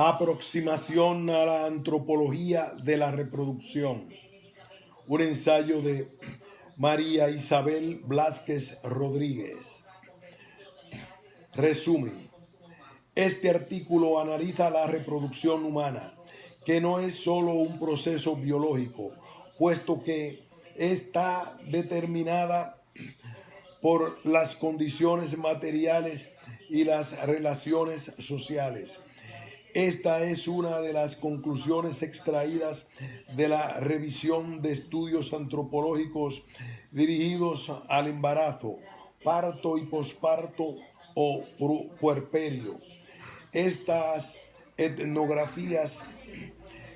Aproximación a la antropología de la reproducción. Un ensayo de María Isabel Blázquez Rodríguez. Resumen. Este artículo analiza la reproducción humana, que no es solo un proceso biológico, puesto que está determinada por las condiciones materiales y las relaciones sociales. Esta es una de las conclusiones extraídas de la revisión de estudios antropológicos dirigidos al embarazo, parto y posparto o puerperio. Estas etnografías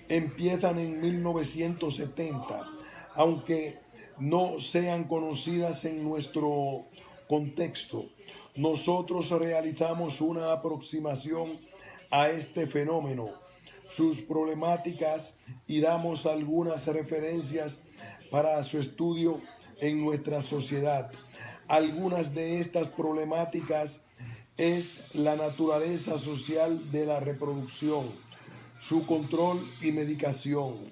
empiezan en 1970, aunque no sean conocidas en nuestro contexto. Nosotros realizamos una aproximación a este fenómeno, sus problemáticas y damos algunas referencias para su estudio en nuestra sociedad. Algunas de estas problemáticas es la naturaleza social de la reproducción, su control y medicación.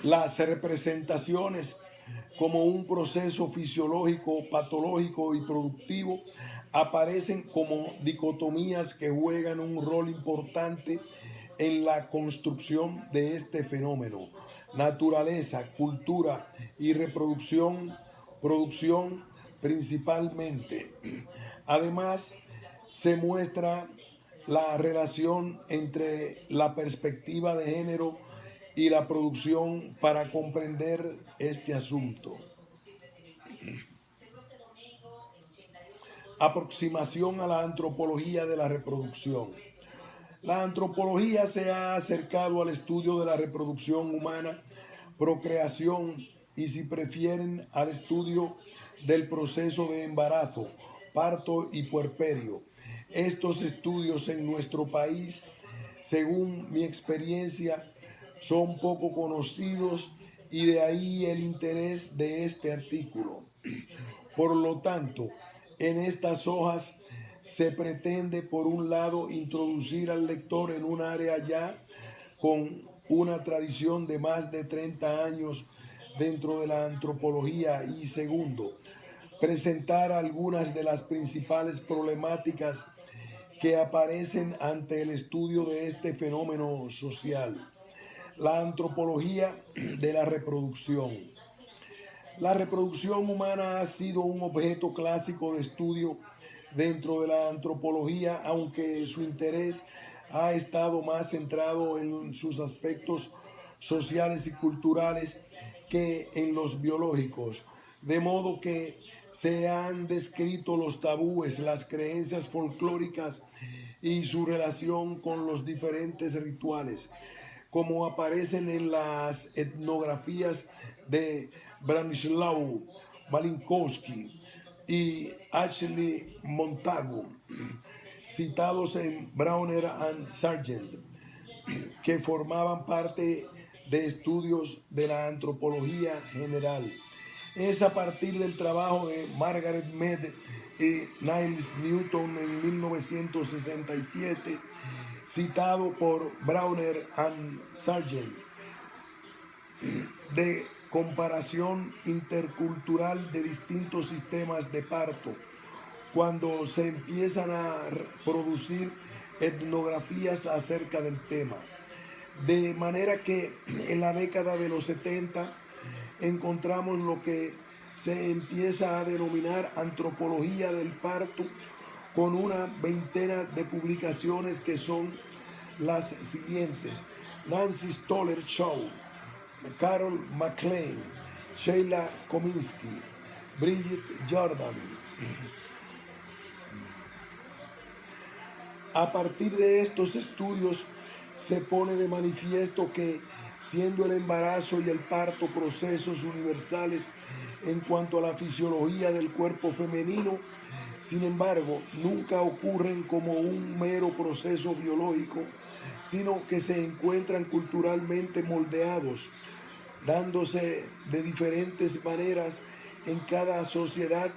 Las representaciones como un proceso fisiológico, patológico y productivo aparecen como dicotomías que juegan un rol importante en la construcción de este fenómeno. Naturaleza, cultura y reproducción, producción principalmente. Además, se muestra la relación entre la perspectiva de género y la producción para comprender este asunto. Aproximación a la antropología de la reproducción. La antropología se ha acercado al estudio de la reproducción humana, procreación y, si prefieren, al estudio del proceso de embarazo, parto y puerperio. Estos estudios en nuestro país, según mi experiencia, son poco conocidos y de ahí el interés de este artículo. Por lo tanto, en estas hojas se pretende, por un lado, introducir al lector en un área ya con una tradición de más de 30 años dentro de la antropología y, segundo, presentar algunas de las principales problemáticas que aparecen ante el estudio de este fenómeno social. La antropología de la reproducción. La reproducción humana ha sido un objeto clásico de estudio dentro de la antropología, aunque su interés ha estado más centrado en sus aspectos sociales y culturales que en los biológicos, de modo que se han descrito los tabúes, las creencias folclóricas y su relación con los diferentes rituales, como aparecen en las etnografías de Branislaw Malinowski y Ashley Montagu, citados en Brauner and Sargent, que formaban parte de estudios de la antropología general. Es a partir del trabajo de Margaret Mead y Niles Newton en 1967, citado por Brauner and Sargent, de comparación intercultural de distintos sistemas de parto, cuando se empiezan a producir etnografías acerca del tema. De manera que en la década de los 70 encontramos lo que se empieza a denominar antropología del parto, con una veintena de publicaciones que son las siguientes: Nancy Stoller Shaw, Carol McLean, Sheila Kominsky, Bridget Jordan. A partir de estos estudios se pone de manifiesto que, siendo el embarazo y el parto procesos universales en cuanto a la fisiología del cuerpo femenino, sin embargo, nunca ocurren como un mero proceso biológico, sino que se encuentran culturalmente moldeados, dándose de diferentes maneras en cada sociedad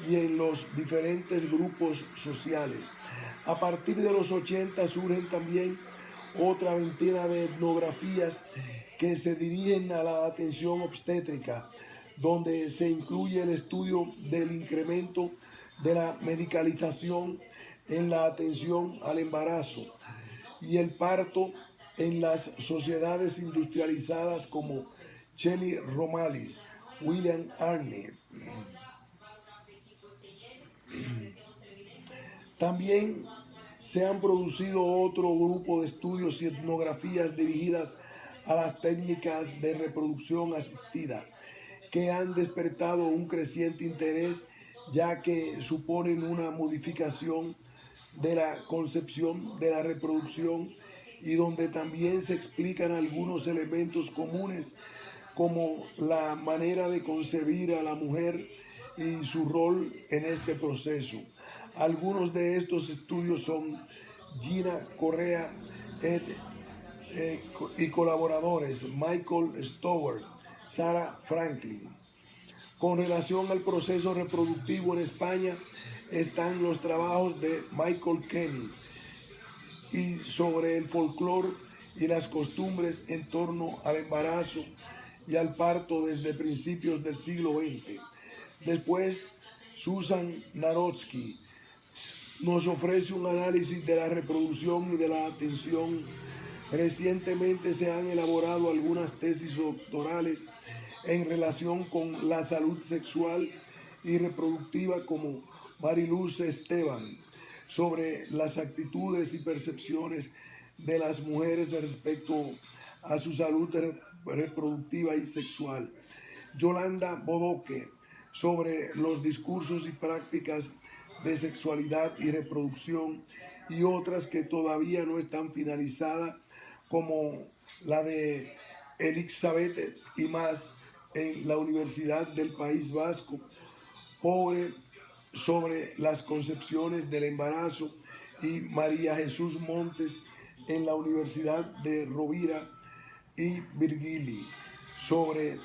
y en los diferentes grupos sociales. A partir de los 80 surgen también otra veintena de etnografías que se dirigen a la atención obstétrica, donde se incluye el estudio del incremento de la medicalización en la atención al embarazo y el parto en las sociedades industrializadas como Shelley Romalis, William Arnett. También se han producido otro grupo de estudios y etnografías dirigidas a las técnicas de reproducción asistida, que han despertado un creciente interés ya que suponen una modificación de la concepción de la reproducción y donde también se explican algunos elementos comunes como la manera de concebir a la mujer y su rol en este proceso. Algunos de estos estudios son Gina Correa y colaboradores Michael Stowart, Sarah Franklin. Con relación al proceso reproductivo en España están los trabajos de Michael Kenny y sobre el folclore y las costumbres en torno al embarazo y al parto desde principios del siglo XX. Después, Susan Narodsky nos ofrece un análisis de la reproducción y de la atención. Recientemente se han elaborado algunas tesis doctorales en relación con la salud sexual y reproductiva como Mariluz Esteban sobre las actitudes y percepciones de las mujeres respecto a su salud reproductiva y sexual. Yolanda Bodoque sobre los discursos y prácticas de sexualidad y reproducción y otras que todavía no están finalizadas como la de Elizabeth y más en la Universidad del País Vasco sobre las concepciones del embarazo y María Jesús Montes en la Universidad de Rovira y Virgili sobre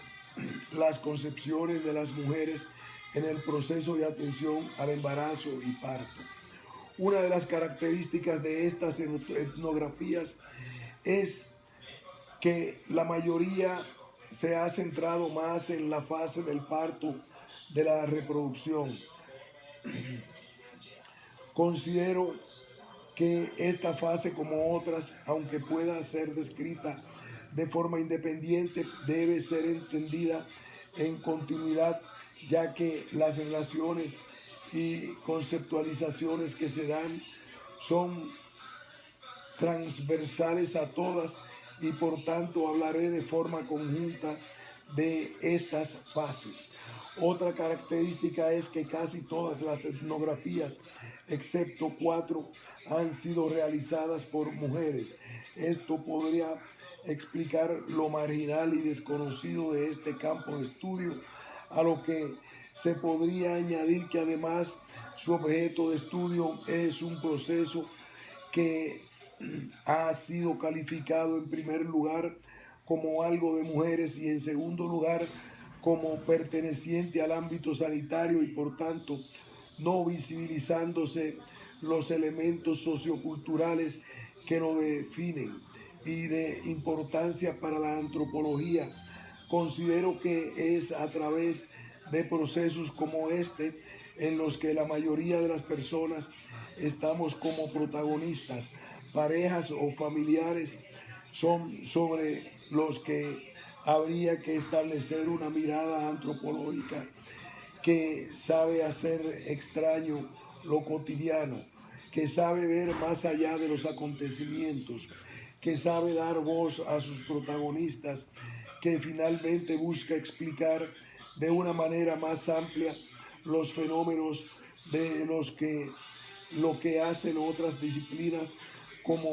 las concepciones de las mujeres en el proceso de atención al embarazo y parto. Una de las características de estas etnografías es que la mayoría se ha centrado más en la fase del parto de la reproducción. Considero que esta fase, como otras, aunque pueda ser descrita de forma independiente, debe ser entendida en continuidad, ya que las relaciones y conceptualizaciones que se dan son transversales a todas y por tanto hablaré de forma conjunta de estas fases. Otra característica es que casi todas las etnografías, excepto 4, han sido realizadas por mujeres. Esto podría explicar lo marginal y desconocido de este campo de estudio, a lo que se podría añadir que además su objeto de estudio es un proceso que ha sido calificado en primer lugar como algo de mujeres y en segundo lugar como perteneciente al ámbito sanitario y por tanto no visibilizándose los elementos socioculturales que lo definen y de importancia para la antropología. Considero que es a través de procesos como este en los que la mayoría de las personas estamos como protagonistas, parejas o familiares, son sobre los que habría que establecer una mirada antropológica que sabe hacer extraño lo cotidiano, que sabe ver más allá de los acontecimientos, que sabe dar voz a sus protagonistas, que finalmente busca explicar de una manera más amplia los fenómenos de lo que hacen otras disciplinas como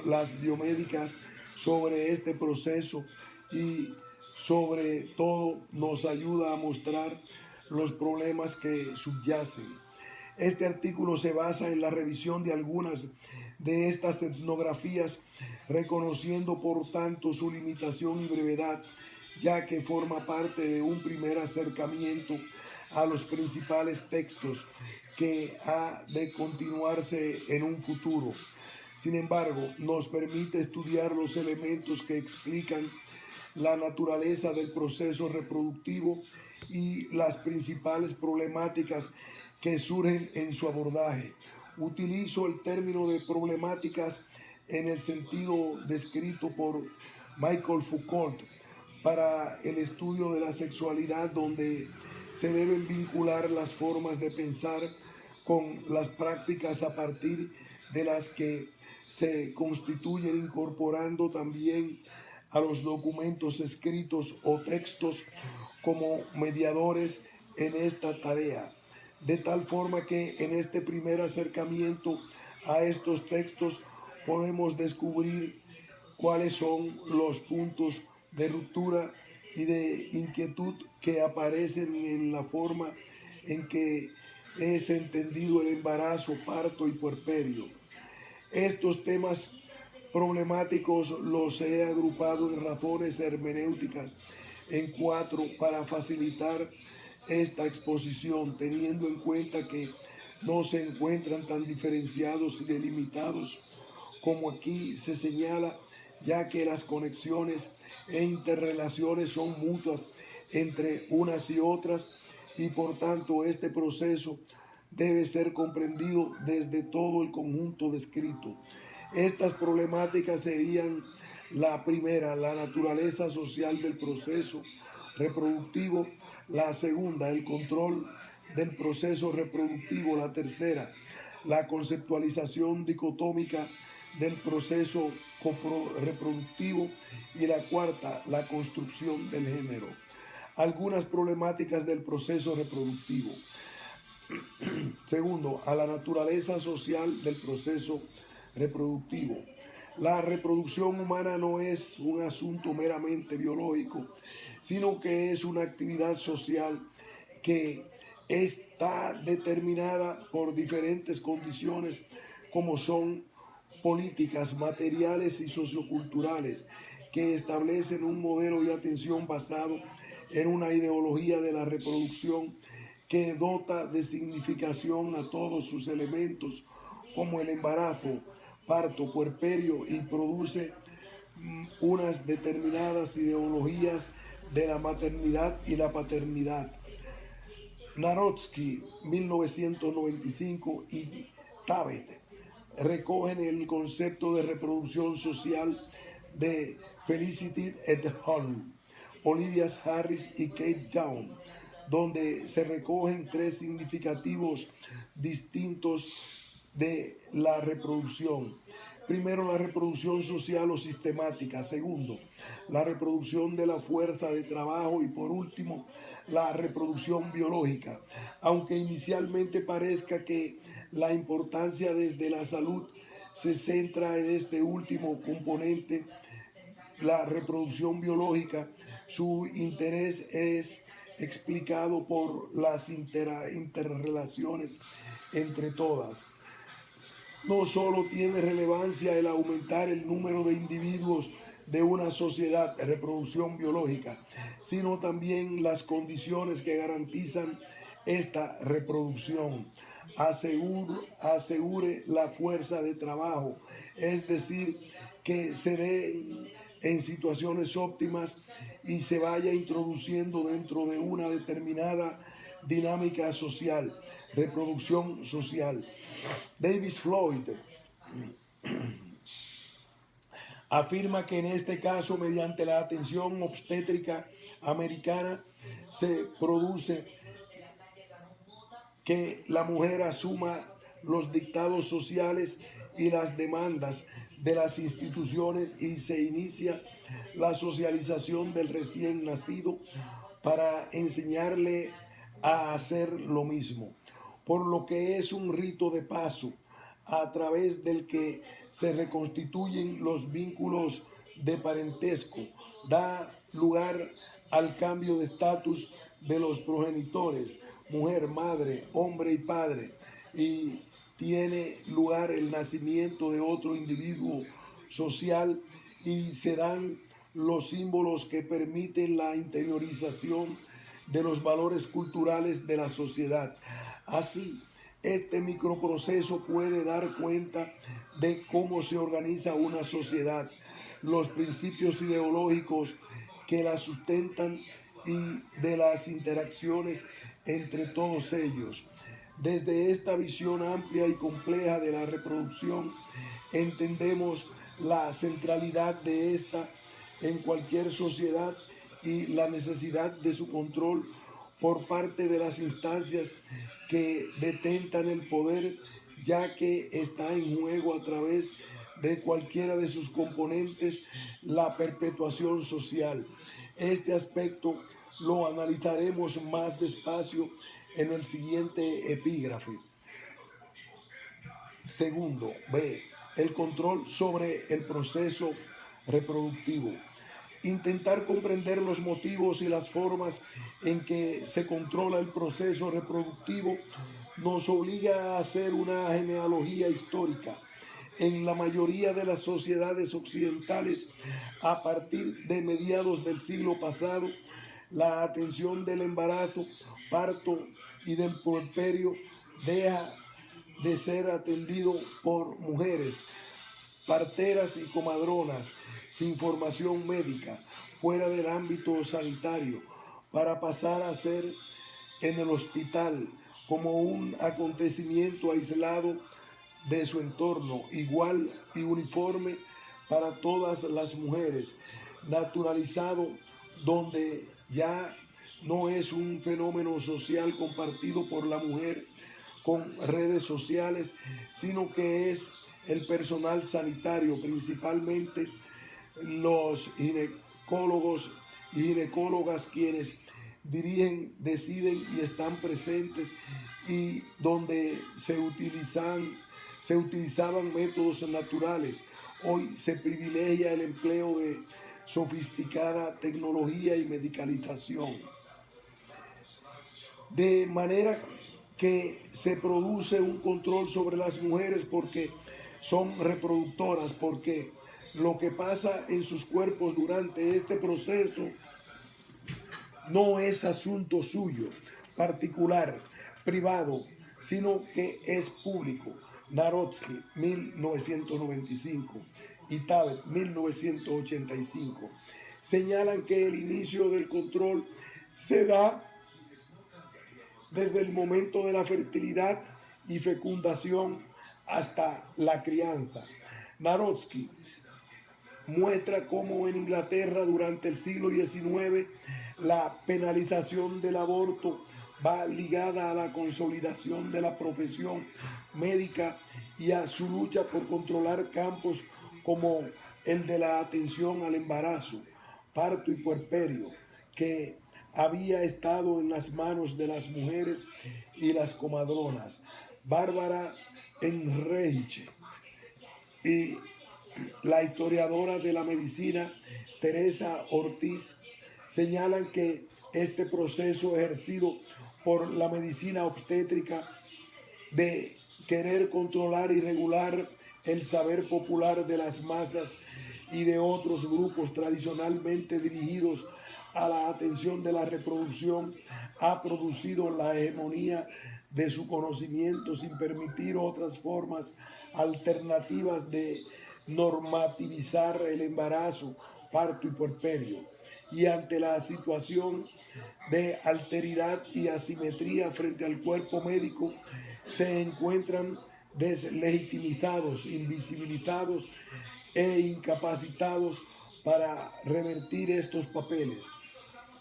las biomédicas sobre este proceso y sobre todo nos ayuda a mostrar los problemas que subyacen. Este artículo se basa en la revisión de algunas de estas etnografías, reconociendo por tanto su limitación y brevedad, ya que forma parte de un primer acercamiento a los principales textos que ha de continuarse en un futuro. Sin embargo, nos permite estudiar los elementos que explican la naturaleza del proceso reproductivo y las principales problemáticas que surgen en su abordaje. Utilizo el término de problemáticas en el sentido descrito por Michael Foucault para el estudio de la sexualidad, donde se deben vincular las formas de pensar con las prácticas a partir de las que se constituyen, incorporando también a los documentos escritos o textos como mediadores en esta tarea, de tal forma que en este primer acercamiento a estos textos podemos descubrir cuáles son los puntos de ruptura y de inquietud que aparecen en la forma en que es entendido el embarazo, parto y puerperio. Estos temas problemáticos los he agrupado en razones hermenéuticas en cuatro para facilitar esta exposición, teniendo en cuenta que no se encuentran tan diferenciados y delimitados como aquí se señala, ya que las conexiones e interrelaciones son mutuas entre unas y otras, y por tanto este proceso debe ser comprendido desde todo el conjunto descrito. Estas problemáticas serían: la primera, la naturaleza social del proceso reproductivo; la segunda, el control del proceso reproductivo; la tercera, la conceptualización dicotómica del proceso reproductivo; y la cuarta, la construcción del género. Algunas problemáticas del proceso reproductivo. Segundo, a la naturaleza social del proceso reproductivo. La reproducción humana no es un asunto meramente biológico, sino que es una actividad social que está determinada por diferentes condiciones, como son políticas, materiales y socioculturales, que establecen un modelo de atención basado en una ideología de la reproducción que dota de significación a todos sus elementos, como el embarazo, parto, puerperio, y produce unas determinadas ideologías de la maternidad y la paternidad. Narodsky, 1995, y Tabet recogen el concepto de reproducción social de Felicity et al., Olivia Harris y Kate Young, donde se recogen tres significativos distintos de la reproducción. Primero, la reproducción social o sistemática. Segundo, la reproducción de la fuerza de trabajo. Y por último, la reproducción biológica. Aunque inicialmente parezca que la importancia desde la salud se centra en este último componente, la reproducción biológica, su interés es explicado por las interrelaciones entre todas. No solo tiene relevancia el aumentar el número de individuos de una sociedad de reproducción biológica, sino también las condiciones que garantizan esta reproducción. Asegure la fuerza de trabajo, es decir, que se dé en situaciones óptimas y se vaya introduciendo dentro de una determinada dinámica social, reproducción social. Davis Floyd afirma que en este caso, mediante la atención obstétrica americana, se produce que la mujer asuma los dictados sociales y las demandas de las instituciones, y se inicia la socialización del recién nacido para enseñarle a hacer lo mismo, por lo que es un rito de paso a través del que se reconstituyen los vínculos de parentesco, da lugar al cambio de estatus de los progenitores, mujer, madre, hombre y padre, y tiene lugar el nacimiento de otro individuo social, y se dan los símbolos que permiten la interiorización de los valores culturales de la sociedad. Así, Este microproceso puede dar cuenta de cómo se organiza una sociedad, los principios ideológicos que la sustentan y de las interacciones entre todos ellos. Desde esta visión amplia y compleja de la reproducción, entendemos la centralidad de esta en cualquier sociedad y la necesidad de su control por parte de las instancias que detentan el poder, ya que está en juego a través de cualquiera de sus componentes la perpetuación social. Este aspecto lo analizaremos más despacio en el siguiente epígrafe. Segundo, B. El control sobre el proceso reproductivo. Intentar comprender los motivos y las formas en que se controla el proceso reproductivo nos obliga a hacer una genealogía histórica. En la mayoría de las sociedades occidentales, a partir de mediados del siglo pasado, la atención del embarazo, parto y del puerperio deja de ser atendido por mujeres, parteras y comadronas sin formación médica fuera del ámbito sanitario para pasar a ser en el hospital como un acontecimiento aislado de su entorno, igual y uniforme para todas las mujeres, naturalizado donde ya no es un fenómeno social compartido por la mujer con redes sociales, sino que es el personal sanitario, principalmente los ginecólogos y ginecólogas quienes dirigen, deciden y están presentes, y donde se utilizaban métodos naturales. Hoy se privilegia el empleo de sofisticada tecnología y medicalización. De manera que se produce un control sobre las mujeres porque son reproductoras, porque lo que pasa en sus cuerpos durante este proceso no es asunto suyo, particular, privado, sino que es público. Narodsky, 1995, y Tabet, 1985, señalan que el inicio del control se da desde el momento de la fertilidad y fecundación hasta la crianza. Narodsky muestra cómo en Inglaterra durante el siglo XIX la penalización del aborto va ligada a la consolidación de la profesión médica y a su lucha por controlar campos como el de la atención al embarazo, parto y puerperio, que había estado en las manos de las mujeres y las comadronas. Bárbara Enrique y la historiadora de la medicina Teresa Ortiz señalan que este proceso ejercido por la medicina obstétrica de querer controlar y regular el saber popular de las masas y de otros grupos tradicionalmente dirigidos a la atención de la reproducción ha producido la hegemonía de su conocimiento sin permitir otras formas alternativas de normativizar el embarazo, parto y puerperio. Y ante la situación de alteridad y asimetría frente al cuerpo médico, se encuentran deslegitimizados, invisibilizados e incapacitados para revertir estos papeles.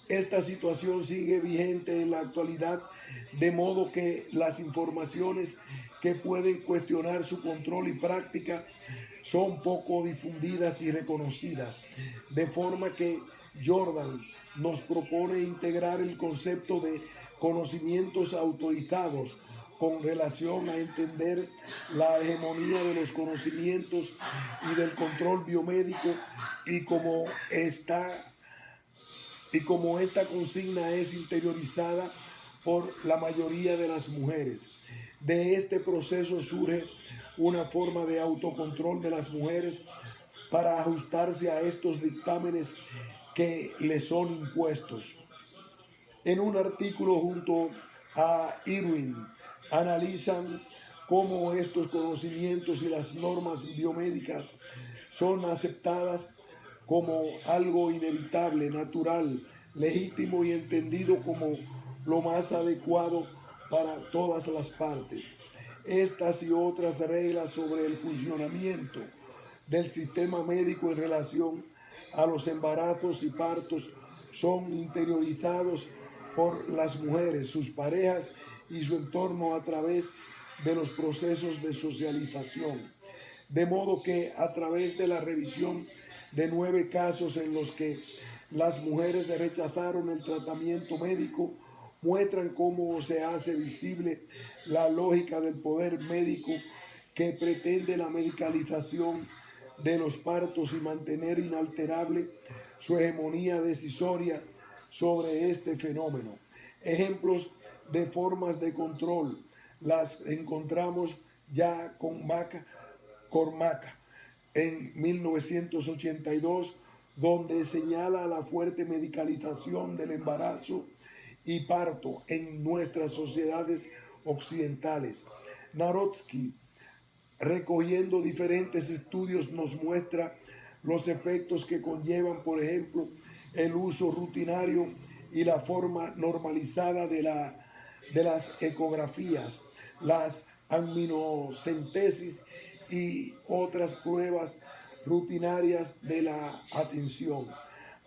Esta situación sigue vigente en la actualidad, de modo que las informaciones que pueden cuestionar su control y práctica son poco difundidas y reconocidas, de forma que Jordan nos propone integrar el concepto de conocimientos autorizados con relación a entender la hegemonía de los conocimientos y del control biomédico, y como esta consigna es interiorizada por la mayoría de las mujeres. De este proceso surge una forma de autocontrol de las mujeres para ajustarse a estos dictámenes que les son impuestos. En un artículo junto a Irwin analizan cómo estos conocimientos y las normas biomédicas son aceptadas como algo inevitable, natural, legítimo y entendido como lo más adecuado para todas las partes. Estas y otras reglas sobre el funcionamiento del sistema médico en relación a los embarazos y partos son interiorizados por las mujeres, sus parejas y su entorno a través de los procesos de socialización. De modo que a través de la revisión de 9 casos en los que las mujeres rechazaron el tratamiento médico, muestran cómo se hace visible la lógica del poder médico que pretende la medicalización de los partos y mantener inalterable su hegemonía decisoria sobre este fenómeno. Ejemplos de formas de control las encontramos ya con Cormac en 1982, donde señala la fuerte medicalización del embarazo y parto en nuestras sociedades occidentales. Narodsky, recogiendo diferentes estudios, nos muestra los efectos que conllevan, por ejemplo, el uso rutinario y la forma normalizada de las ecografías, las aminocentesis y otras pruebas rutinarias de la atención.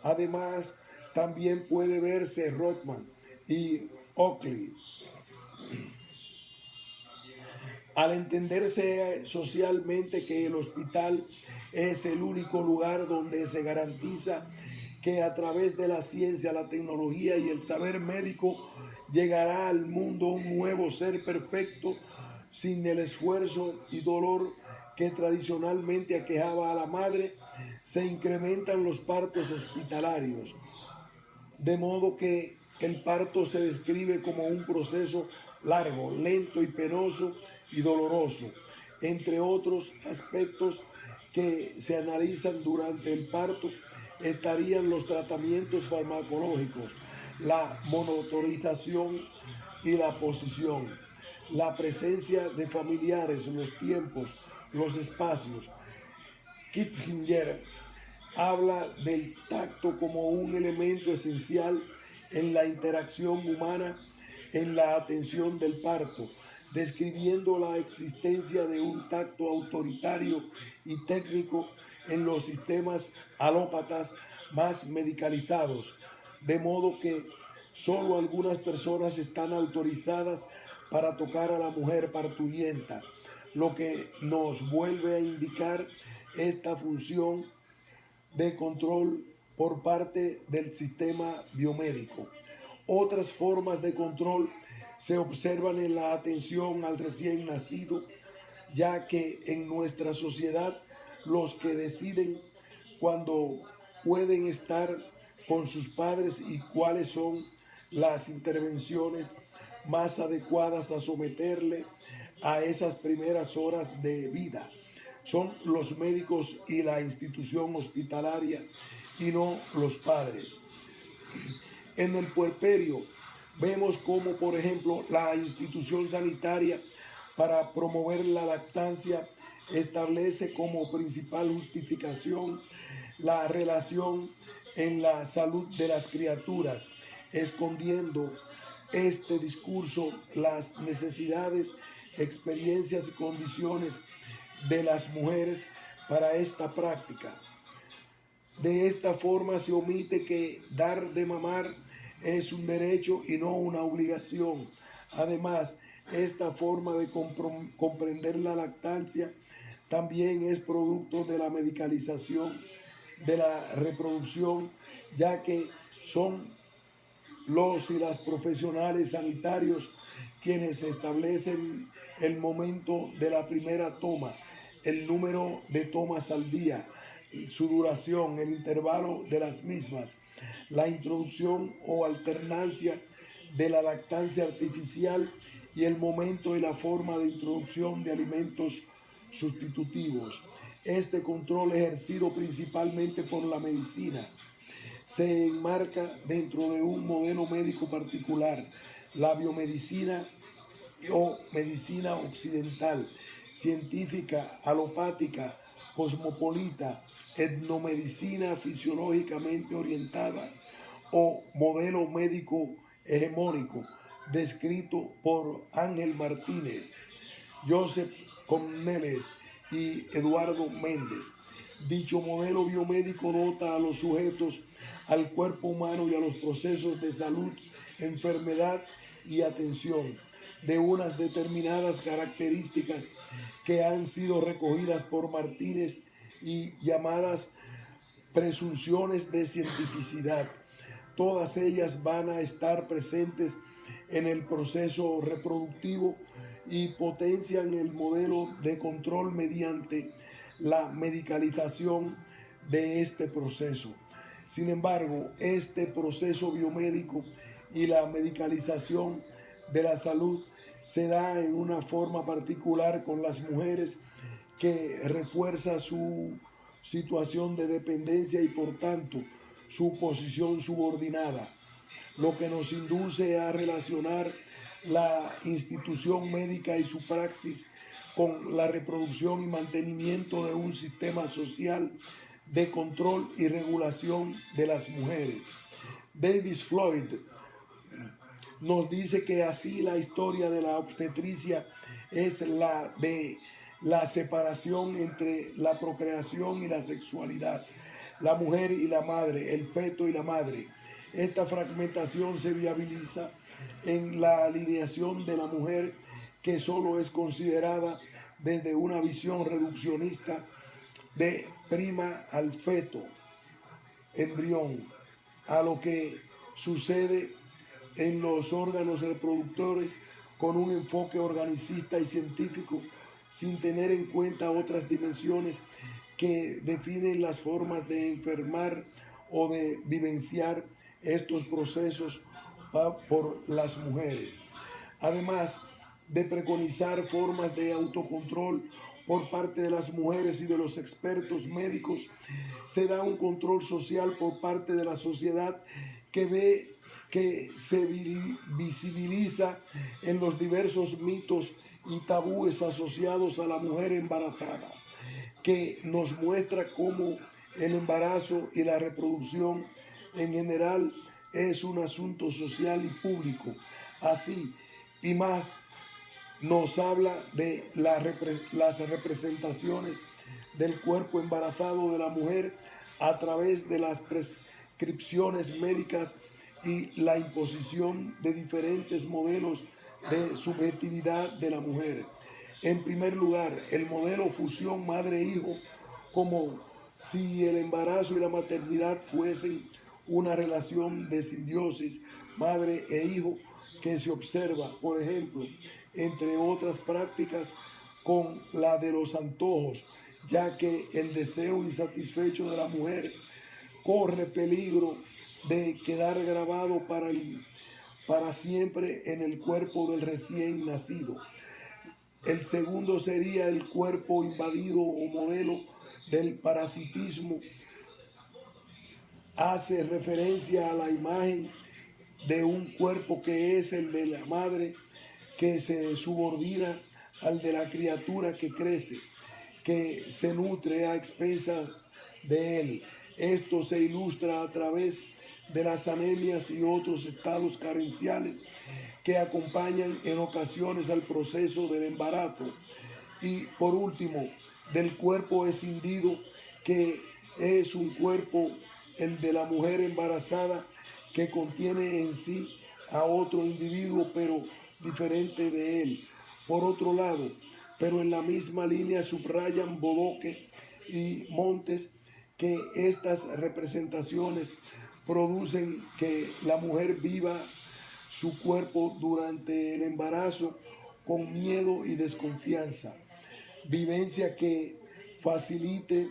Además, también puede verse Rothman y Oakley. Al entenderse socialmente que el hospital es el único lugar donde se garantiza que a través de la ciencia, la tecnología y el saber médico llegará al mundo un nuevo ser perfecto sin el esfuerzo y dolor que tradicionalmente aquejaba a la madre, se incrementan los partos hospitalarios, de modo que el parto se describe como un proceso largo, lento y penoso y doloroso. Entre otros aspectos que se analizan durante el parto estarían los tratamientos farmacológicos, la monitorización y la posición, la presencia de familiares, los tiempos, los espacios. Kissinger habla del tacto como un elemento esencial en la interacción humana en la atención del parto, describiendo la existencia de un tacto autoritario y técnico en los sistemas alópatas más medicalizados, de modo que solo algunas personas están autorizadas para tocar a la mujer parturienta, lo que nos vuelve a indicar esta función de control por parte del sistema biomédico. Otras formas de control se observan en la atención al recién nacido, ya que en nuestra sociedad los que deciden cuándo pueden estar con sus padres y cuáles son las intervenciones más adecuadas a someterle a esas primeras horas de vida son los médicos y la institución hospitalaria y no los padres. En el puerperio vemos como, por ejemplo, la institución sanitaria para promover la lactancia establece como principal justificación la relación en la salud de las criaturas, escondiendo este discurso las necesidades, experiencias y condiciones de las mujeres para esta práctica. De esta forma se omite que dar de mamar es un derecho y no una obligación. Además, esta forma de comprender la lactancia también es producto de la medicalización de la reproducción, ya que son los y las profesionales sanitarios quienes establecen el momento de la primera toma, el número de tomas al día, su duración, el intervalo de las mismas, la introducción o alternancia de la lactancia artificial y el momento y la forma de introducción de alimentos sustitutivos. Este control, ejercido principalmente por la medicina, se enmarca dentro de un modelo médico particular, la biomedicina, o medicina occidental, científica, alopática, cosmopolita, etnomedicina fisiológicamente orientada o modelo médico hegemónico, descrito por Ángel Martínez, Joseph Corneles y Eduardo Méndez. Dicho modelo biomédico dota a los sujetos, al cuerpo humano y a los procesos de salud, enfermedad y atención de unas determinadas características que han sido recogidas por Martínez y llamadas presunciones de cientificidad. Todas ellas van a estar presentes en el proceso reproductivo y potencian el modelo de control mediante la medicalización de este proceso. Sin embargo, este proceso biomédico y la medicalización de la salud se da en una forma particular con las mujeres, que refuerza su situación de dependencia y por tanto su posición subordinada, lo que nos induce a relacionar la institución médica y su praxis con la reproducción y mantenimiento de un sistema social de control y regulación de las mujeres. Davis Floyd nos dice que así la historia de la obstetricia es la de la separación entre la procreación y la sexualidad, la mujer y la madre, el feto y la madre. Esta fragmentación se viabiliza en la alineación de la mujer, que solo es considerada desde una visión reduccionista de prima al feto, embrión, a lo que sucede en los órganos reproductores con un enfoque organicista y científico, sin tener en cuenta otras dimensiones que definen las formas de enfermar o de vivenciar estos procesos por las mujeres. Además de preconizar formas de autocontrol por parte de las mujeres y de los expertos médicos, se da un control social por parte de la sociedad que ve que se visibiliza en los diversos mitos y tabúes asociados a la mujer embarazada, que nos muestra cómo el embarazo y la reproducción en general es un asunto social y público. Así y más, nos habla de las representaciones del cuerpo embarazado de la mujer a través de las prescripciones médicas y la imposición de diferentes modelos de subjetividad de la mujer. En primer lugar, el modelo fusión madre-hijo, como si el embarazo y la maternidad fuesen una relación de simbiosis madre e hijo, que se observa, por ejemplo, entre otras prácticas, con la de los antojos, ya que el deseo insatisfecho de la mujer corre peligro de quedar grabado para siempre en el cuerpo del recién nacido. El segundo sería el cuerpo invadido o modelo del parasitismo. Hace referencia a la imagen de un cuerpo que es el de la madre, que se subordina al de la criatura que crece, que se nutre a expensas de él. Esto se ilustra a través de las anemias y otros estados carenciales que acompañan en ocasiones al proceso del embarazo. Y por último, del cuerpo escindido, que es un cuerpo, el de la mujer embarazada, que contiene en sí a otro individuo pero diferente de él. Por otro lado, pero en la misma línea, subrayan Bodoque y Montes que estas representaciones producen que la mujer viva su cuerpo durante el embarazo con miedo y desconfianza, vivencia que facilite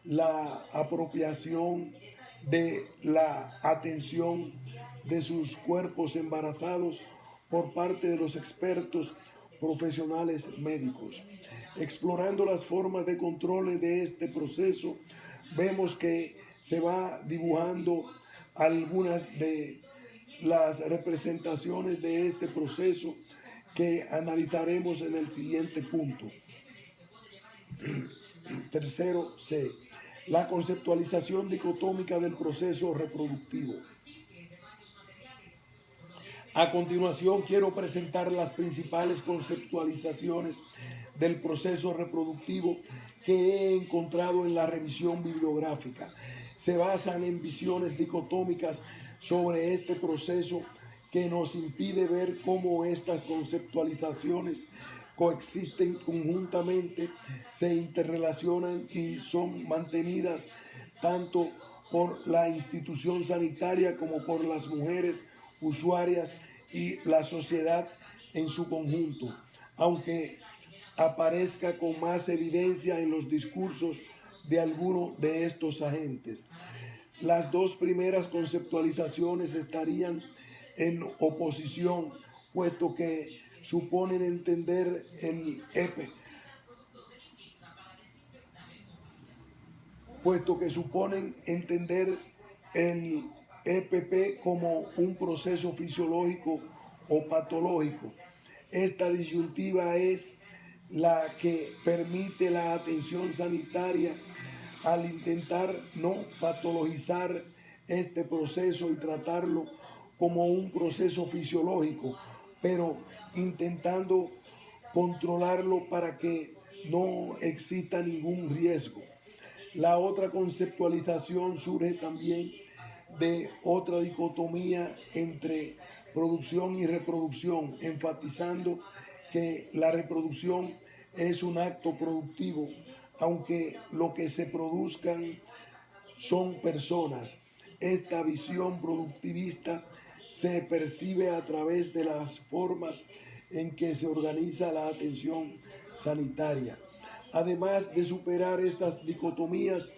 la apropiación de la atención de sus cuerpos embarazados por parte de los expertos profesionales médicos. Explorando las formas de control de este proceso, vemos que se va dibujando algunas de las representaciones de este proceso que analizaremos en el siguiente punto. Tercero, C. La conceptualización dicotómica del proceso reproductivo. A continuación, quiero presentar las principales conceptualizaciones del proceso reproductivo que he encontrado en la revisión bibliográfica. Se basan en visiones dicotómicas sobre este proceso que nos impide ver cómo estas conceptualizaciones coexisten conjuntamente, se interrelacionan y son mantenidas tanto por la institución sanitaria como por las mujeres usuarias y la sociedad en su conjunto, aunque aparezca con más evidencia en los discursos de alguno de estos agentes. Las dos primeras conceptualizaciones estarían en oposición, puesto que suponen entender el EP, puesto que suponen entender el EPP como un proceso fisiológico o patológico. Esta disyuntiva es la que permite la atención sanitaria al intentar no patologizar este proceso y tratarlo como un proceso fisiológico, pero intentando controlarlo para que no exista ningún riesgo. La otra conceptualización surge también de otra dicotomía entre producción y reproducción, enfatizando que la reproducción es un acto productivo, aunque lo que se produzcan son personas. Esta visión productivista se percibe a través de las formas en que se organiza la atención sanitaria. Además de superar estas dicotomías,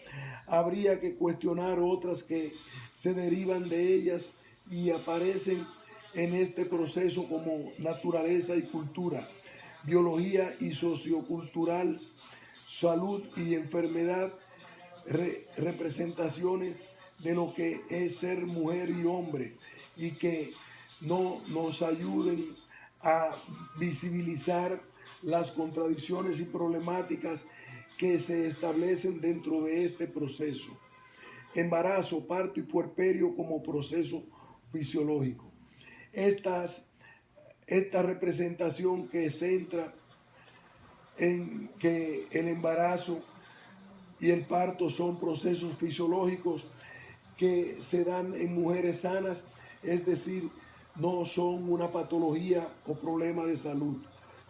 habría que cuestionar otras que se derivan de ellas y aparecen en este proceso como naturaleza y cultura, biología y sociocultural, salud y enfermedad, representaciones de lo que es ser mujer y hombre y que no nos ayuden a visibilizar las contradicciones y problemáticas que se establecen dentro de este proceso. Embarazo, parto y puerperio como proceso fisiológico. Esta representación que centra en que el embarazo y el parto son procesos fisiológicos que se dan en mujeres sanas, es decir, no son una patología o problema de salud.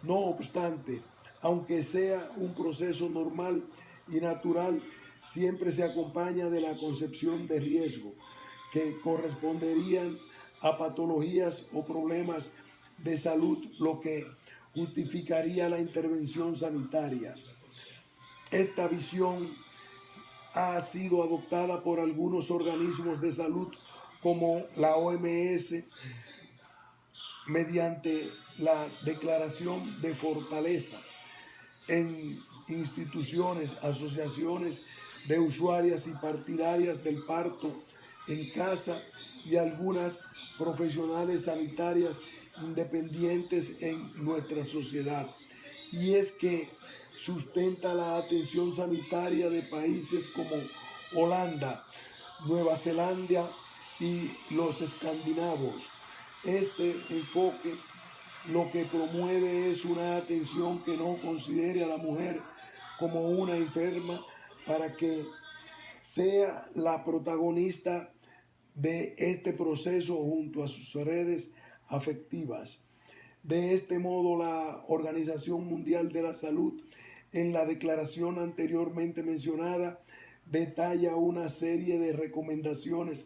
No obstante, aunque sea un proceso normal y natural, siempre se acompaña de la concepción de riesgo, que corresponderían a patologías o problemas de salud, lo que justificaría la intervención sanitaria. Esta visión ha sido adoptada por algunos organismos de salud como la OMS mediante la declaración de fortaleza en instituciones, asociaciones de usuarias y partidarias del parto en casa y algunas profesionales sanitarias independientes en nuestra sociedad. Y es que sustenta la atención sanitaria de países como Holanda, Nueva Zelanda y los escandinavos. Este enfoque lo que promueve es una atención que no considere a la mujer como una enferma para que sea la protagonista de este proceso junto a sus redes afectivas. De este modo, la Organización Mundial de la Salud, en la declaración anteriormente mencionada, detalla una serie de recomendaciones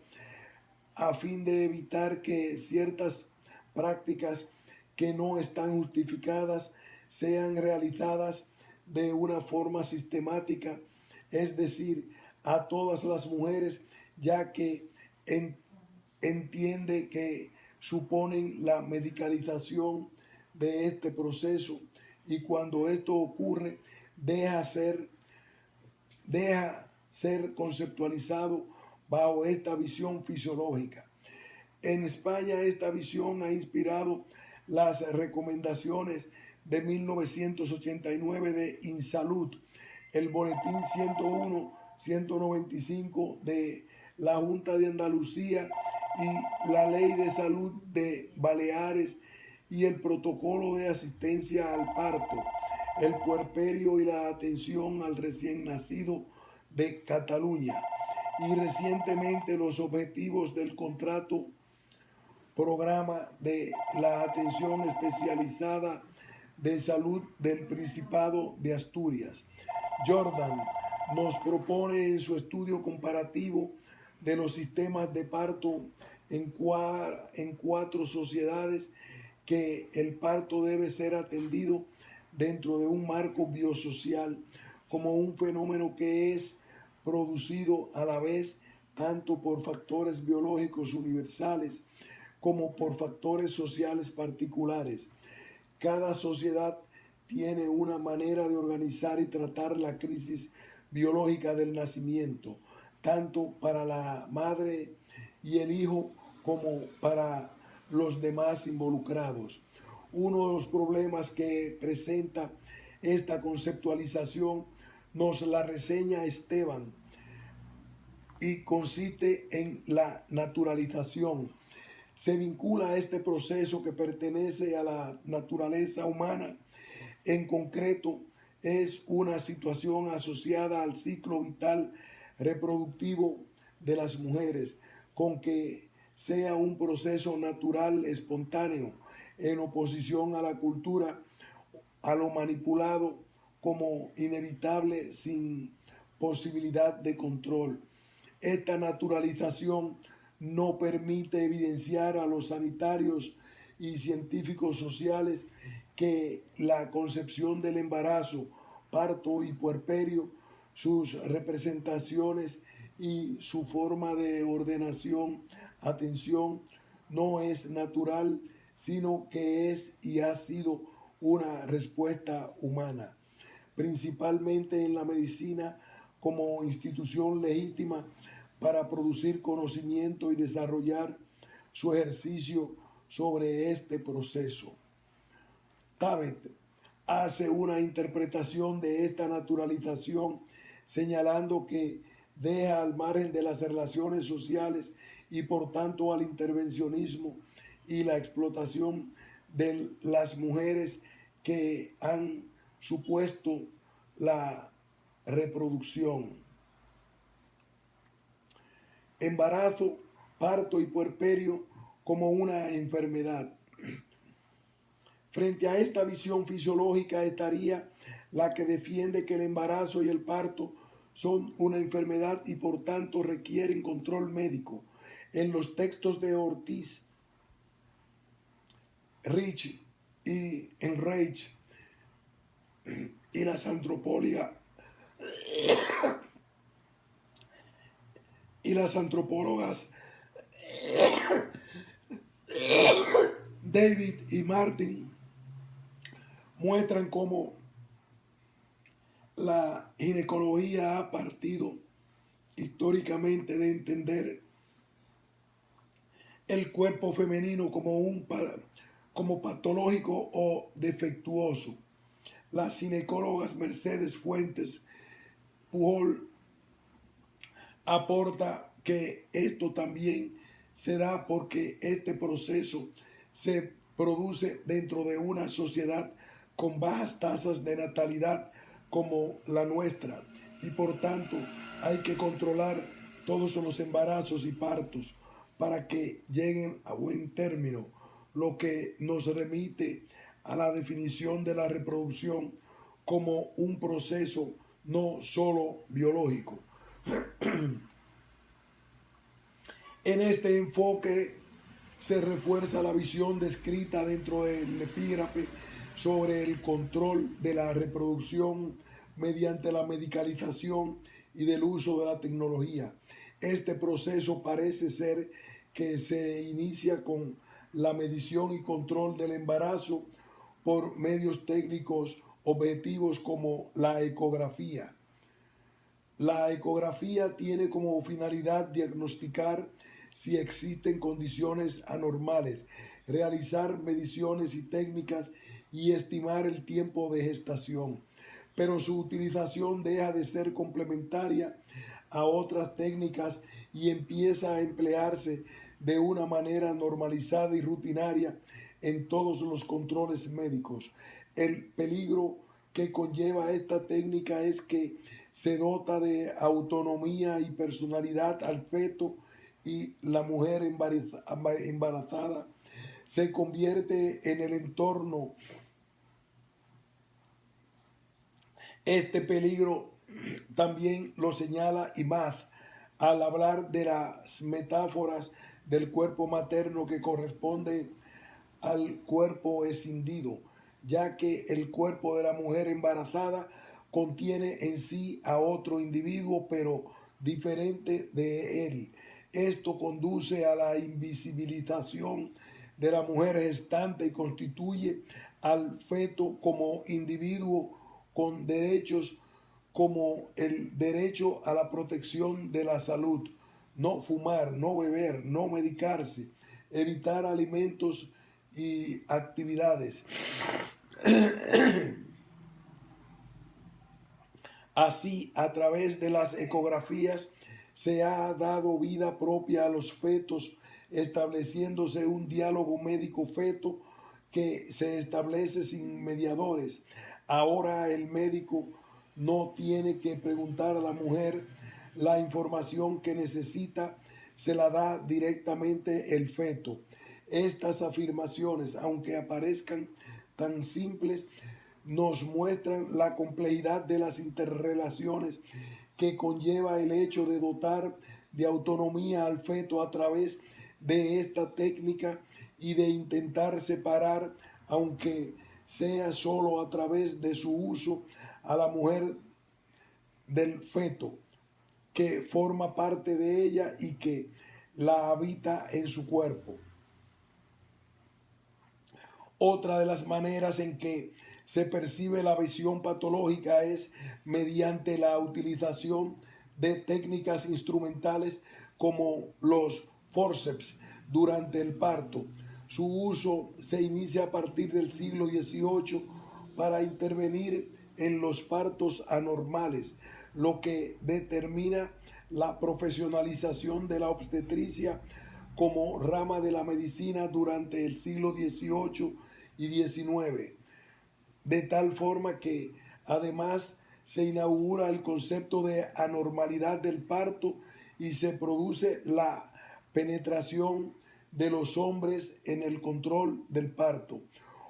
a fin de evitar que ciertas prácticas que no están justificadas sean realizadas de una forma sistemática, es decir, a todas las mujeres, ya que entiende que suponen la medicalización de este proceso, y cuando esto ocurre deja ser conceptualizado bajo esta visión fisiológica. En España esta visión ha inspirado las recomendaciones de 1989 de INSALUD, el boletín 101-195 de la Junta de Andalucía y la Ley de Salud de Baleares y el protocolo de asistencia al parto, el puerperio y la atención al recién nacido de Cataluña, y recientemente los objetivos del contrato programa de la atención especializada de salud del Principado de Asturias. Jordan nos propone en su estudio comparativo de los sistemas de parto en cuatro sociedades que el parto debe ser atendido dentro de un marco biosocial como un fenómeno que es producido a la vez tanto por factores biológicos universales como por factores sociales particulares. Cada sociedad tiene una manera de organizar y tratar la crisis biológica del nacimiento, tanto para la madre y el hijo como para los demás involucrados. Uno de los problemas que presenta esta conceptualización nos la reseña Esteban y consiste en la naturalización. Se vincula a este proceso que pertenece a la naturaleza humana. En concreto, es una situación asociada al ciclo vital reproductivo de las mujeres, con que sea un proceso natural, espontáneo, en oposición a la cultura, a lo manipulado como inevitable sin posibilidad de control. Esta naturalización no permite evidenciar a los sanitarios y científicos sociales que la concepción del embarazo, parto y puerperio, sus representaciones y su forma de ordenación, atención, no es natural, sino que es y ha sido una respuesta humana, principalmente en la medicina como institución legítima para producir conocimiento y desarrollar su ejercicio sobre este proceso. Tabet hace una interpretación de esta naturalización señalando que deja al margen de las relaciones sociales y por tanto al intervencionismo y la explotación de las mujeres que han supuesto la reproducción. Embarazo, parto y puerperio como una enfermedad. Frente a esta visión fisiológica estaría la que defiende que el embarazo y el parto son una enfermedad y por tanto requieren control médico. En los textos de Ortiz, Rich y Enrich y las antropólogas David y Martin muestran cómo la ginecología ha partido históricamente de entender el cuerpo femenino como patológico o defectuoso. Las ginecólogas Mercedes Fuentes Pujol aporta que esto también se da porque este proceso se produce dentro de una sociedad con bajas tasas de natalidad como la nuestra y por tanto hay que controlar todos los embarazos y partos para que lleguen a buen término, lo que nos remite a la definición de la reproducción como un proceso no solo biológico. En este enfoque se refuerza la visión descrita dentro del epígrafe sobre el control de la reproducción mediante la medicalización y del uso de la tecnología. Este proceso parece ser que se inicia con la medición y control del embarazo por medios técnicos objetivos como la ecografía. La ecografía tiene como finalidad diagnosticar si existen condiciones anormales realizar mediciones y técnicas y estimar el tiempo de gestación, pero su utilización deja de ser complementaria a otras técnicas y empieza a emplearse de una manera normalizada y rutinaria en todos los controles médicos. El peligro que conlleva esta técnica es que se dota de autonomía y personalidad al feto y la mujer embarazada se convierte en el entorno. Este peligro también lo señala Imad al hablar de las metáforas del cuerpo materno que corresponde al cuerpo escindido, ya que el cuerpo de la mujer embarazada contiene en sí a otro individuo, pero diferente de él. Esto conduce a la invisibilización de la mujer gestante y constituye al feto como individuo con derechos como el derecho a la protección de la salud, no fumar, no beber, no medicarse, evitar alimentos y actividades. Así, a través de las ecografías se ha dado vida propia a los fetos, estableciéndose un diálogo médico-feto que se establece sin mediadores. Ahora el médico no tiene que preguntar a la mujer la información que necesita, se la da directamente el feto. Estas afirmaciones, aunque aparezcan tan simples, nos muestran la complejidad de las interrelaciones que conlleva el hecho de dotar de autonomía al feto a través de esta técnica y de intentar separar, aunque sea solo a través de su uso, a la mujer del feto, que forma parte de ella y que la habita en su cuerpo. Otra de las maneras en que se percibe la visión patológica es mediante la utilización de técnicas instrumentales como los forceps durante el parto. Su uso se inicia a partir del siglo XVIII para intervenir en los partos anormales, lo que determina la profesionalización de la obstetricia como rama de la medicina durante el siglo XVIII y XIX, de tal forma que además se inaugura el concepto de anormalidad del parto y se produce la penetración de los hombres en el control del parto.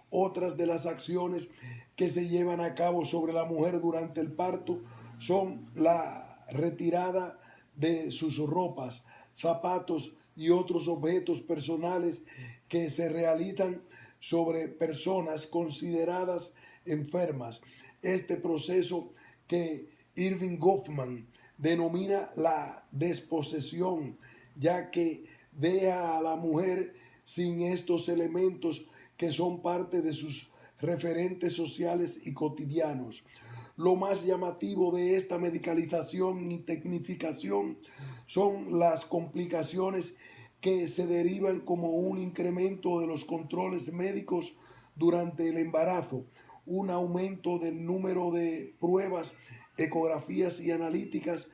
Otras de las acciones que se llevan a cabo sobre la mujer durante el parto son la retirada de sus ropas, zapatos y otros objetos personales que se realizan sobre personas consideradas enfermas. Este proceso, que Irving Goffman denomina la desposesión, ya que deja a la mujer sin estos elementos que son parte de sus referentes sociales y cotidianos. Lo más llamativo de esta medicalización y tecnificación son las complicaciones que se derivan como un incremento de los controles médicos durante el embarazo, un aumento del número de pruebas, ecografías y analíticas,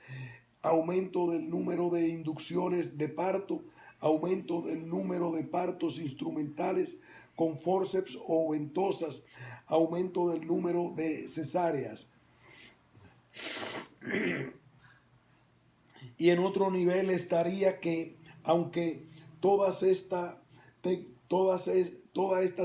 aumento del número de inducciones de parto, aumento del número de partos instrumentales con forceps o ventosas, aumento del número de cesáreas. Y en otro nivel estaría que, aunque toda esta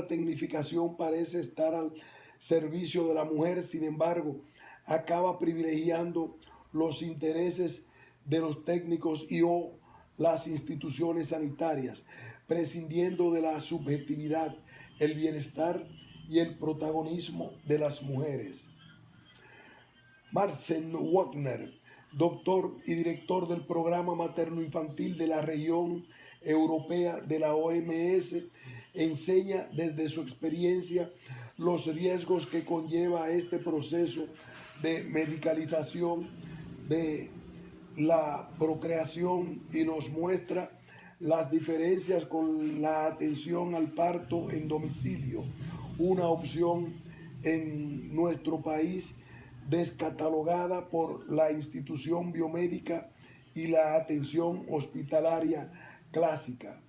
tecnificación parece estar al servicio de la mujer, sin embargo, acaba privilegiando los intereses de los técnicos y o las instituciones sanitarias, prescindiendo de la subjetividad, el bienestar y el protagonismo de las mujeres. Marcel Wagner, doctor y director del programa materno-infantil de la región europea de la OMS, enseña desde su experiencia los riesgos que conlleva este proceso de medicalización de la procreación y nos muestra las diferencias con la atención al parto en domicilio, una opción en nuestro país descatalogada por la institución biomédica y la atención hospitalaria clásica.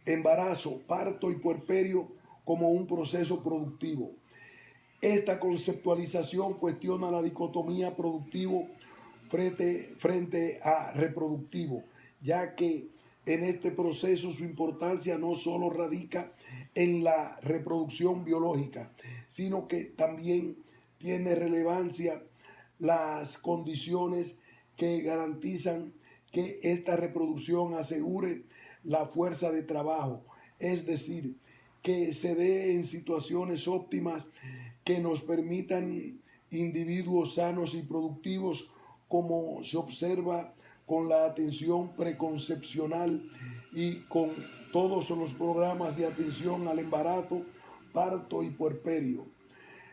Embarazo, parto y puerperio como un proceso productivo. Esta conceptualización cuestiona la dicotomía productivo frente a reproductivo, ya que en este proceso su importancia no solo radica en la reproducción biológica, sino que también tiene relevancia las condiciones que garantizan que esta reproducción asegure la fuerza de trabajo, es decir, que se dé en situaciones óptimas que nos permitan individuos sanos y productivos, como se observa con la atención preconcepcional y con todos los programas de atención al embarazo, parto y puerperio.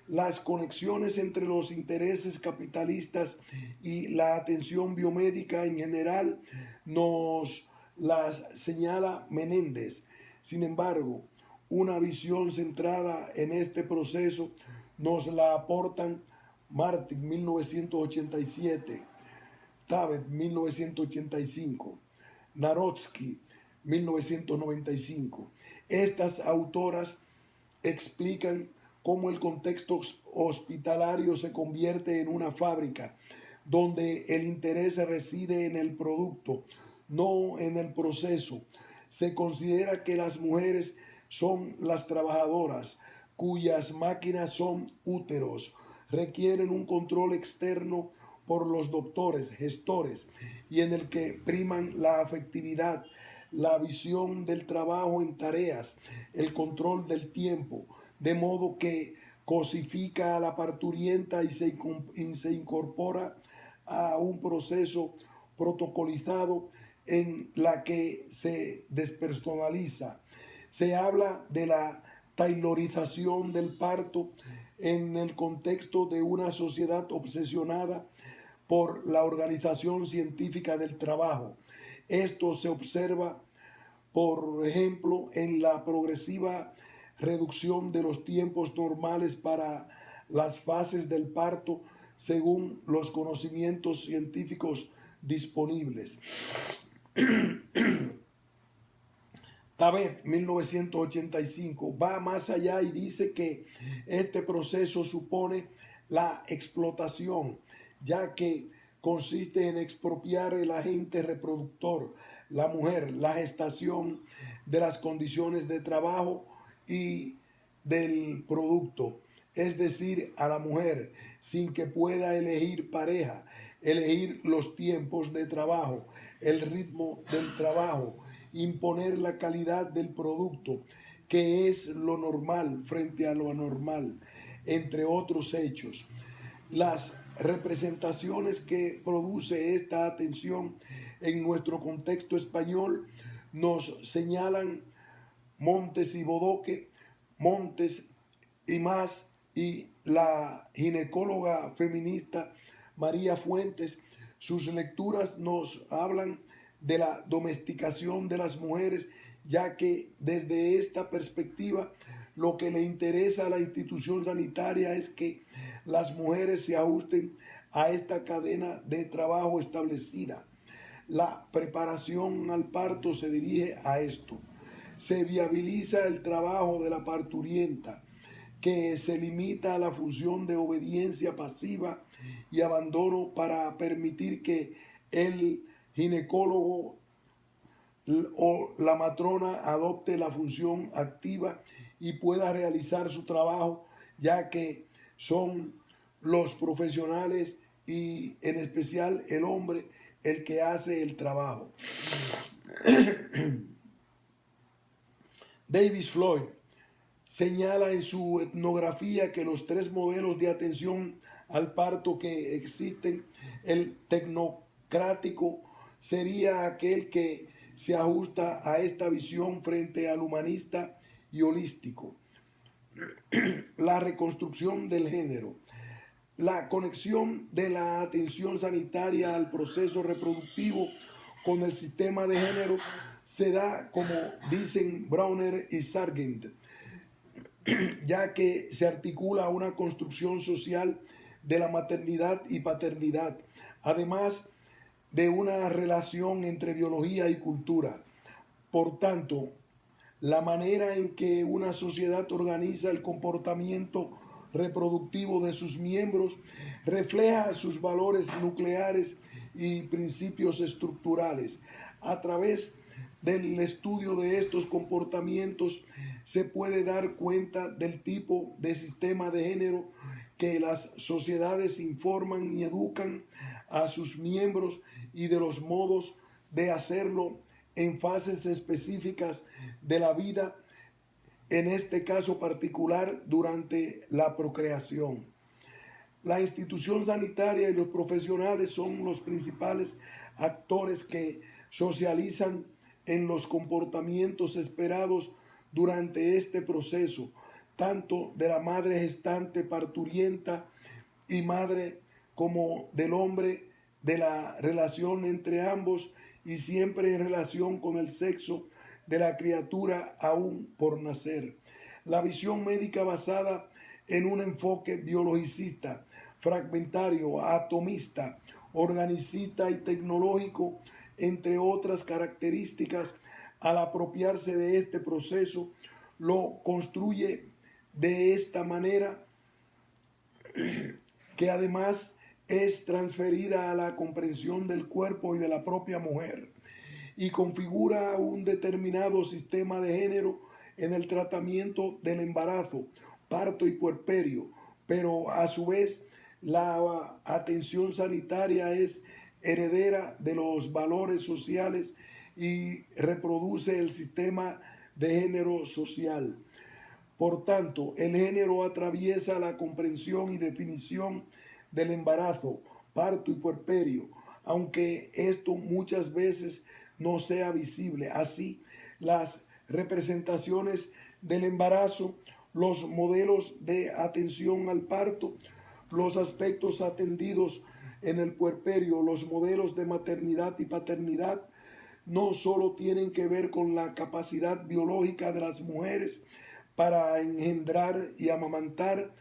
Las conexiones entre los intereses capitalistas y la atención biomédica en general nos las señala Menéndez. Sin embargo, una visión centrada en este proceso nos la aportan Martin 1987, Tabet 1985, Narodsky 1995. Estas autoras explican cómo el contexto hospitalario se convierte en una fábrica donde el interés reside en el producto, no en el proceso. Se considera que las mujeres son las trabajadoras cuyas máquinas son úteros, requieren un control externo por los doctores, gestores, y en el que priman la afectividad, la visión del trabajo en tareas, el control del tiempo, de modo que cosifica a la parturienta y se incorpora a un proceso protocolizado en la que se despersonaliza. Se habla de la taylorización del parto en el contexto de una sociedad obsesionada por la organización científica del trabajo. Esto se observa, por ejemplo, en la progresiva reducción de los tiempos normales para las fases del parto según los conocimientos científicos disponibles. Tabet, 1985, va más allá y dice que este proceso supone la explotación, ya que consiste en expropiar el agente reproductor, la mujer, la gestación, de las condiciones de trabajo y del producto, es decir, a la mujer, sin que pueda elegir pareja, elegir los tiempos de trabajo, el ritmo del trabajo, imponer la calidad del producto, que es lo normal frente a lo anormal, entre otros hechos. Las representaciones que produce esta atención en nuestro contexto español nos señalan Montes y Bodoque, Montes y más, y la ginecóloga feminista María Fuentes. Sus lecturas nos hablan de la domesticación de las mujeres, ya que desde esta perspectiva lo que le interesa a la institución sanitaria es que las mujeres se ajusten a esta cadena de trabajo establecida. La preparación al parto se dirige a esto. Se viabiliza el trabajo de la parturienta, que se limita a la función de obediencia pasiva y abandono para permitir que el ginecólogo o la matrona adopte la función activa y pueda realizar su trabajo, ya que son los profesionales y en especial el hombre el que hace el trabajo. Davis Floyd señala en su etnografía que los tres modelos de atención al parto que existen, el tecnocrático sería aquel que se ajusta a esta visión frente al humanista y holístico. La reconstrucción del género. La conexión de la atención sanitaria al proceso reproductivo con el sistema de género se da como dicen Brauner y Sargent, ya que se articula una construcción social de la maternidad y paternidad, además de una relación entre biología y cultura. Por tanto, la manera en que una sociedad organiza el comportamiento reproductivo de sus miembros refleja sus valores nucleares y principios estructurales. A través del estudio de estos comportamientos se puede dar cuenta del tipo de sistema de género que las sociedades informan y educan a sus miembros y de los modos de hacerlo en fases específicas de la vida, en este caso particular durante la procreación. La institución sanitaria y los profesionales son los principales actores que socializan en los comportamientos esperados durante este proceso, tanto de la madre gestante parturienta y madre como del hombre, de la relación entre ambos y siempre en relación con el sexo de la criatura aún por nacer. La visión médica basada en un enfoque biologicista, fragmentario, atomista, organicista y tecnológico, entre otras características, al apropiarse de este proceso, lo construye de esta manera que además es transferida a la comprensión del cuerpo y de la propia mujer y configura un determinado sistema de género en el tratamiento del embarazo, parto y puerperio, pero a su vez la atención sanitaria es heredera de los valores sociales y reproduce el sistema de género social. Por tanto, el género atraviesa la comprensión y definición del embarazo, parto y puerperio, aunque esto muchas veces no sea visible. Así, las representaciones del embarazo, los modelos de atención al parto, los aspectos atendidos en el puerperio, los modelos de maternidad y paternidad, no solo tienen que ver con la capacidad biológica de las mujeres para engendrar y amamantar,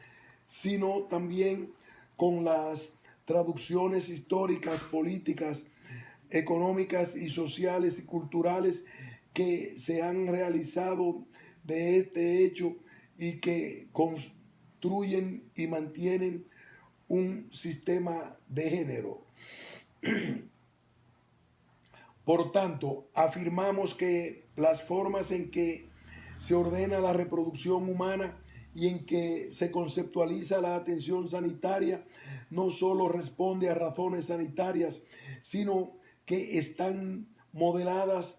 sino también con las traducciones históricas, políticas, económicas y sociales y culturales que se han realizado de este hecho y que construyen y mantienen un sistema de género. Por tanto, afirmamos que las formas en que se ordena la reproducción humana y en que se conceptualiza la atención sanitaria no solo responde a razones sanitarias, sino que están modeladas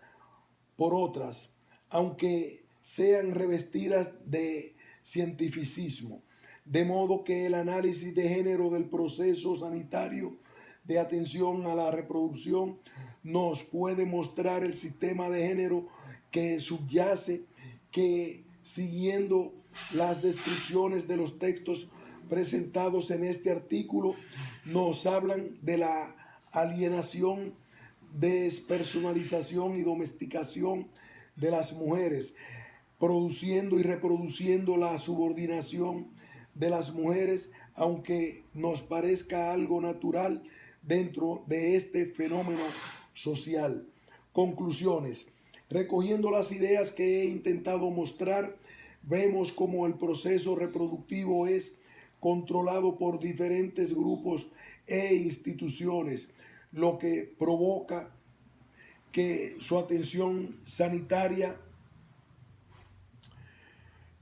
por otras, aunque sean revestidas de cientificismo. De modo que el análisis de género del proceso sanitario de atención a la reproducción nos puede mostrar el sistema de género que subyace, que siguiendo las descripciones de los textos presentados en este artículo, nos hablan de la alienación, despersonalización y domesticación de las mujeres, produciendo y reproduciendo la subordinación de las mujeres, aunque nos parezca algo natural dentro de este fenómeno social. Conclusiones. Recogiendo las ideas que he intentado mostrar, vemos cómo el proceso reproductivo es controlado por diferentes grupos e instituciones, lo que provoca que su atención sanitaria,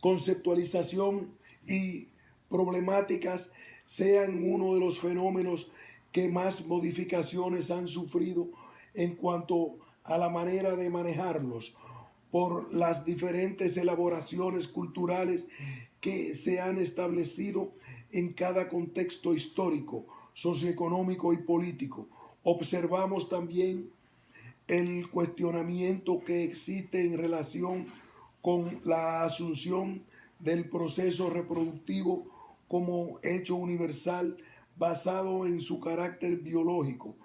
conceptualización y problemáticas sean uno de los fenómenos que más modificaciones han sufrido en cuanto a la manera de manejarlos por las diferentes elaboraciones culturales que se han establecido en cada contexto histórico, socioeconómico y político. Observamos también el cuestionamiento que existe en relación con la asunción del proceso reproductivo como hecho universal basado en su carácter biológico.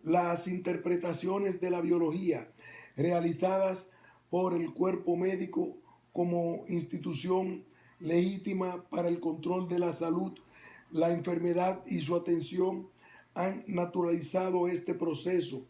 Las interpretaciones de la biología realizadas por el cuerpo médico como institución legítima para el control de la salud, la enfermedad y su atención, han naturalizado este proceso,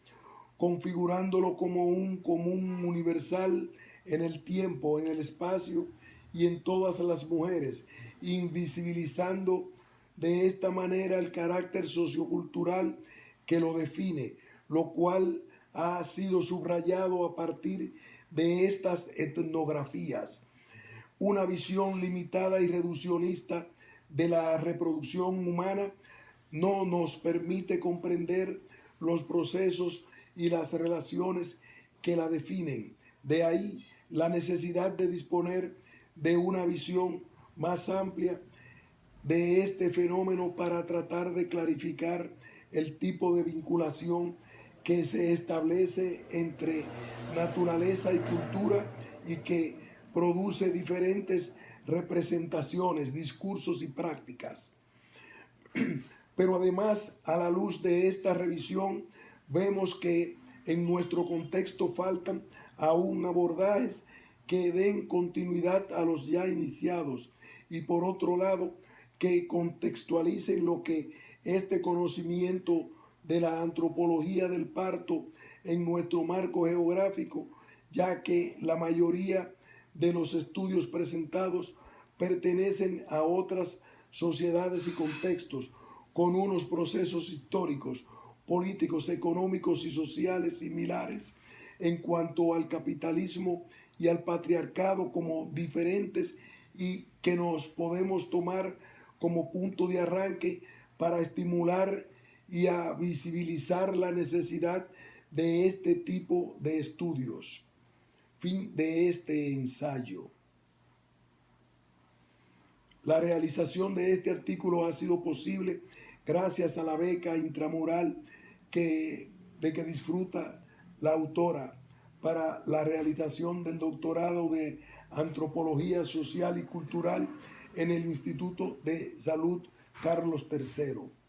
configurándolo como un común universal en el tiempo, en el espacio y en todas las mujeres, invisibilizando de esta manera el carácter sociocultural que lo define, lo cual ha sido subrayado a partir de estas etnografías. Una visión limitada y reduccionista de la reproducción humana no nos permite comprender los procesos y las relaciones que la definen. De ahí la necesidad de disponer de una visión más amplia de este fenómeno para tratar de clarificar el tipo de vinculación que se establece entre naturaleza y cultura y que produce diferentes representaciones, discursos y prácticas. Pero además, a la luz de esta revisión, vemos que en nuestro contexto faltan aún abordajes que den continuidad a los ya iniciados y por otro lado, que contextualicen lo que este conocimiento de la antropología del parto en nuestro marco geográfico, ya que la mayoría de los estudios presentados pertenecen a otras sociedades y contextos, con unos procesos históricos, políticos, económicos y sociales similares en cuanto al capitalismo y al patriarcado como diferentes y que nos podemos tomar como punto de arranque para estimular y a visibilizar la necesidad de este tipo de estudios. Fin de este ensayo. La realización de este artículo ha sido posible gracias a la beca intramural de que disfruta la autora para la realización del doctorado de Antropología Social y Cultural en el Instituto de Salud Carlos III.